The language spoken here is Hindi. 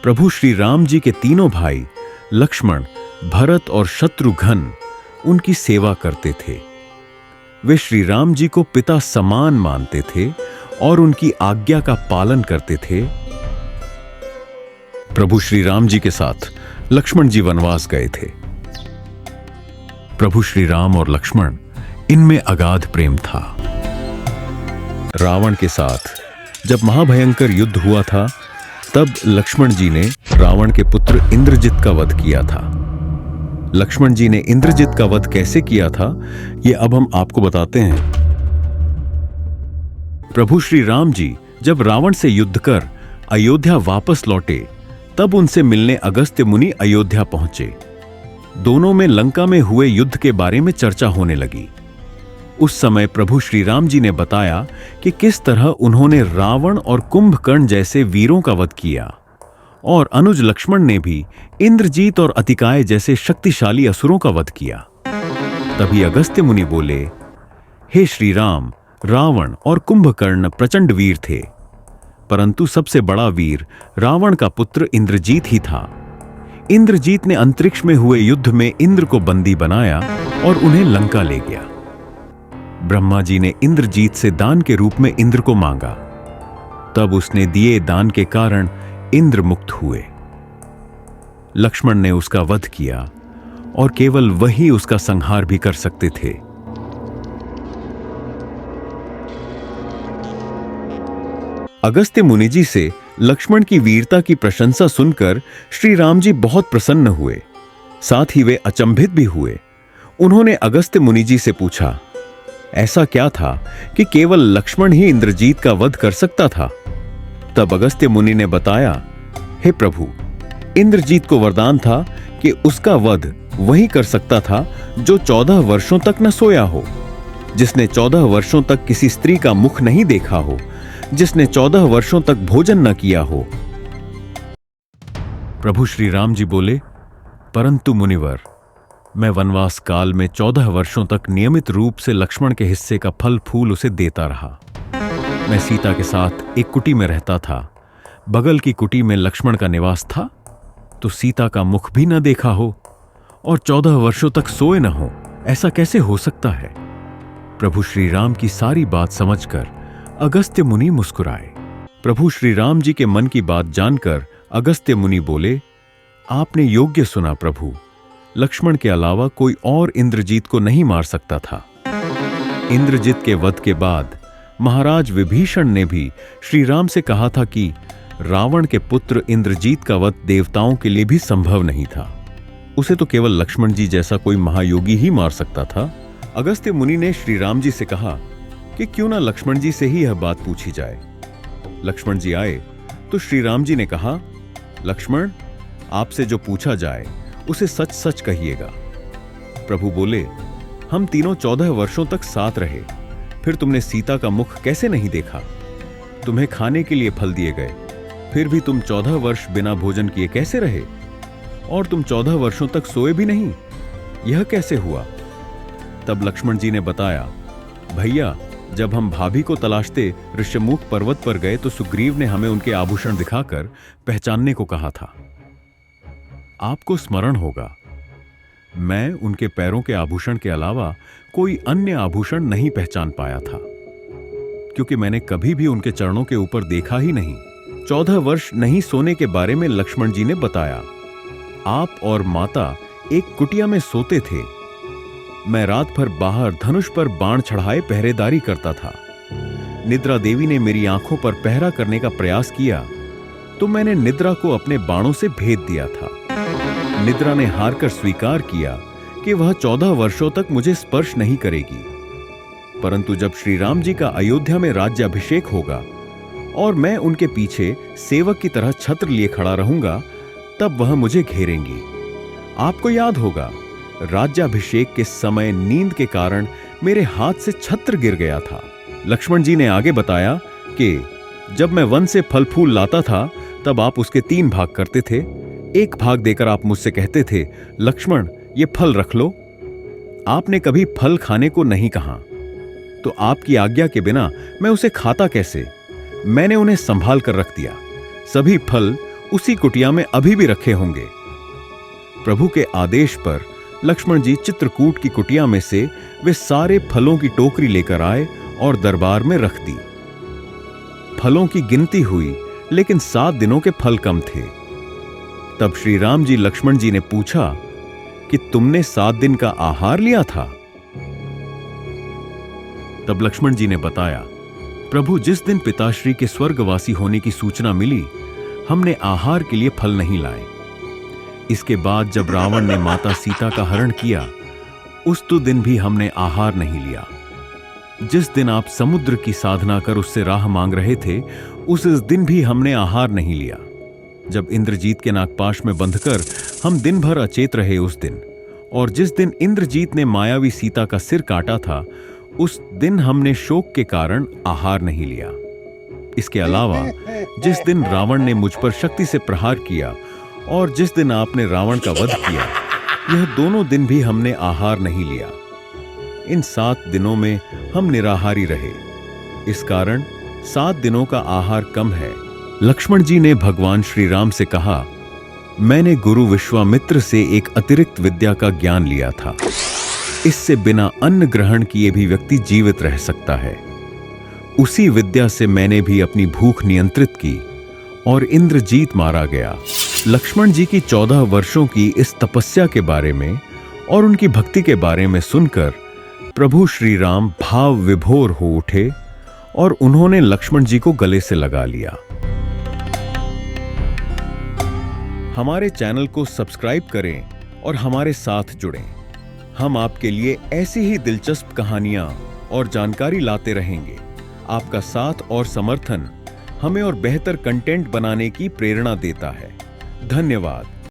प्रभु श्री राम जी के तीनों भाई लक्ष्मण, भरत और शत्रुघ्न उनकी सेवा करते थे। वे श्री राम जी को पिता समान मानते थे और उनकी आज्ञा का पालन करते थे। प्रभु श्री राम जी के साथ लक्ष्मण जी वनवास गए थे। प्रभु श्री राम और लक्ष्मण, इनमें अगाध प्रेम था। रावण के साथ जब महाभयंकर युद्ध हुआ था, तब लक्ष्मण जी ने रावण के पुत्र इंद्रजित का वध किया था। लक्ष्मण जी ने इंद्रजित का वध कैसे किया था, यह अब हम आपको बताते हैं। प्रभु श्री राम जी जब रावण से युद्ध कर अयोध्या वापस लौटे, तब उनसे मिलने अगस्त्य मुनि अयोध्या पहुंचे। दोनों में लंका में हुए युद्ध के बारे में चर्चा होने लगी। उस समय प्रभु श्री राम जी ने बताया कि किस तरह उन्होंने रावण और कुंभकर्ण जैसे वीरों का वध किया, और अनुज लक्ष्मण ने भी इंद्रजीत और अतिकाय जैसे शक्तिशाली असुरों का वध किया। तभी अगस्त्य मुनि बोले, हे श्री राम, रावण और कुंभकर्ण प्रचंड वीर थे, परंतु सबसे बड़ा वीर रावण का पुत्र इंद्रजीत ही था। इंद्रजीत ने अंतरिक्ष में हुए युद्ध में इंद्र को बंदी बनाया और उन्हें लंका ले गया। ब्रह्मा जी ने इंद्रजीत से दान के रूप में इंद्र को मांगा, तब उसने दिए दान के कारण इंद्र मुक्त हुए। लक्ष्मण ने उसका वध किया और केवल वही उसका संहार भी कर सकते थे। अगस्त्य मुनि जी से लक्ष्मण की वीरता की प्रशंसा सुनकर श्री राम जी बहुत प्रसन्न हुए, साथ ही वे अचंभित भी हुए। उन्होंने अगस्त्य मुनि जी से पूछा, ऐसा क्या था कि केवल लक्ष्मण ही इंद्रजीत का वध कर सकता था? तब अगस्त्य मुनि ने बताया, हे प्रभु, इंद्रजीत को वरदान था कि उसका वध वही कर सकता था जो 14 वर्षों तक न सोया हो, जिसने 14 वर्षों तक किसी स्त्री का मुख नहीं देखा हो, जिसने 14 वर्षों तक भोजन न किया हो। प्रभु श्री राम जी बोले, परंतु मुनिवर, मैं वनवास काल में 14 वर्षों तक नियमित रूप से लक्ष्मण के हिस्से का फल फूल उसे देता रहा। मैं सीता के साथ एक कुटी में रहता था। बगल की कुटी में लक्ष्मण का निवास था, तो सीता का मुख भी न देखा हो और 14 वर्षों तक सोए न हो, ऐसा कैसे हो सकता है? प्रभु श्री राम की सारी बात समझकर अगस्त्य मुनि मुस्कुराए। प्रभु श्री राम जी के मन की बात जानकर अगस्त्य मुनि बोले, आपने योग्य सुना प्रभु, लक्ष्मण के अलावा कोई और इंद्रजीत को नहीं मार सकता था। इंद्रजीत के वध के बाद महाराज विभीषण ने भी श्री राम से कहा था कि रावण के पुत्र इंद्रजीत का वध देवताओं के लिए भी संभव नहीं था, उसे तो केवल लक्ष्मण जी जैसा कोई महायोगी ही मार सकता था। अगस्त्य मुनि ने श्री राम जी से कहा कि क्यों ना लक्ष्मण जी से ही यह बात पूछी जाए। लक्ष्मण जी आए तो श्री राम जी ने कहा, लक्ष्मण, आपसे जो पूछा जाए उसे सच सच कहिएगा। प्रभु बोले, हम तीनों 14 वर्षों तक साथ रहे, फिर तुमने सीता का मुख कैसे नहीं देखा? तुम्हें खाने के लिए फल दिए गए, फिर भी तुम 14 वर्ष बिना भोजन किए कैसे रहे? और तुम 14 वर्षों तक सोए भी नहीं, यह कैसे हुआ? तब लक्ष्मण जी ने बताया, भैया, जब हम भाभी को तलाशते ऋष्यमुख पर्वत पर गए तो सुग्रीव ने हमें उनके आभूषण दिखाकर पहचानने को कहा था। आपको स्मरण होगा, मैं उनके पैरों के आभूषण के अलावा कोई अन्य आभूषण नहीं पहचान पाया था, क्योंकि मैंने कभी भी उनके चरणों के ऊपर देखा ही नहीं। 14 वर्ष नहीं सोने के बारे में लक्ष्मण जी ने बताया। आप और माता एक कुटिया में सोते थे। मैं रात भर बाहर धनुष पर बाण चढ़ाए पहरेदारी करता था। निद्रा देवी ने मेरी आंखों पर पहरा करने का प्रयास किया, तो मैंने निद्रा को अपने बाणों से भेद दिया था। निद्रा ने हार कर स्वीकार किया कि वह 14 वर्षों तक मुझे स्पर्श नहीं करेगी, परंतु जब श्री राम जी का अयोध्या में राज्याभिषेक होगा और मैं उनके पीछे सेवक की तरह छत्र लिए खड़ा रहूंगा, तब वह मुझे घेरेंगी। आपको याद होगा, राज्याभिषेक के समय नींद के कारण मेरे हाथ से छत्र गिर गया था। लक्ष्मण जी ने आगे बताया कि जब मैं वन से फल फूल लाता था, तब आप उसके 3 भाग करते थे। एक भाग देकर आप मुझसे कहते थे, लक्ष्मण, ये फल रख लो। आपने कभी फल खाने को नहीं कहा, तो आपकी आज्ञा के बिना मैं उसे खाता कैसे? मैंने उन्हें संभाल कर रख दिया। सभी फल उसी कुटिया में अभी भी रखे होंगे। प्रभु के आदेश पर लक्ष्मण जी चित्रकूट की कुटिया में से वे सारे फलों की टोकरी लेकर आए और दरबार में रख दी। फलों की गिनती हुई, लेकिन 7 दिनों के फल कम थे। तब श्री राम जी लक्ष्मण जी ने पूछा कि तुमने 7 दिन का आहार लिया था? तब लक्ष्मण जी ने बताया, प्रभु, जिस दिन पिताश्री के स्वर्गवासी होने की सूचना मिली, हमने आहार के लिए फल नहीं लाए। इसके बाद जब रावण ने माता सीता का हरण किया, उस तो दिन भी हमने आहार नहीं लिया। जिस दिन आप समुद्र की साधना कर उससे राह मांग रहे थे, उस दिन भी हमने आहार नहीं लिया। जब इंद्रजीत के नागपाश में बंधकर हम दिन भर अचेत रहे उस दिन, और जिस दिन इंद्रजीत ने मायावी सीता का सिर काटा था, उस दिन हमने शोक के कारण आहार नहीं लिया। इसके अलावा जिस दिन रावण ने मुझ पर शक्ति से प्रहार किया और जिस दिन आपने रावण का वध किया, यह दोनों दिन भी हमने आहार नहीं लिया। इन 7 दिनों में हम निराहारी रहे। इस कारण 7 दिनों का आहार कम है। लक्ष्मण जी ने भगवान श्री राम से कहा, मैंने गुरु विश्वामित्र से एक अतिरिक्त विद्या का ज्ञान लिया था। इससे बिना अन्न ग्रहण किए भी व्यक्ति जीवित रह सकता है। उसी विद्या से मैंने भी अपनी भूख नियंत्रित की और इंद्रजीत मारा गया। लक्ष्मण जी की 14 वर्षों की इस तपस्या के बारे में और उनकी भक्ति के बारे में सुनकर प्रभु श्री राम भाव विभोर हो उठे और उन्होंने लक्ष्मण जी को गले से लगा लिया। हमारे चैनल को सब्सक्राइब करें और हमारे साथ जुड़ें। हम आपके लिए ऐसी ही दिलचस्प कहानियां और जानकारी लाते रहेंगे। आपका साथ और समर्थन हमें और बेहतर कंटेंट बनाने की प्रेरणा देता है। धन्यवाद।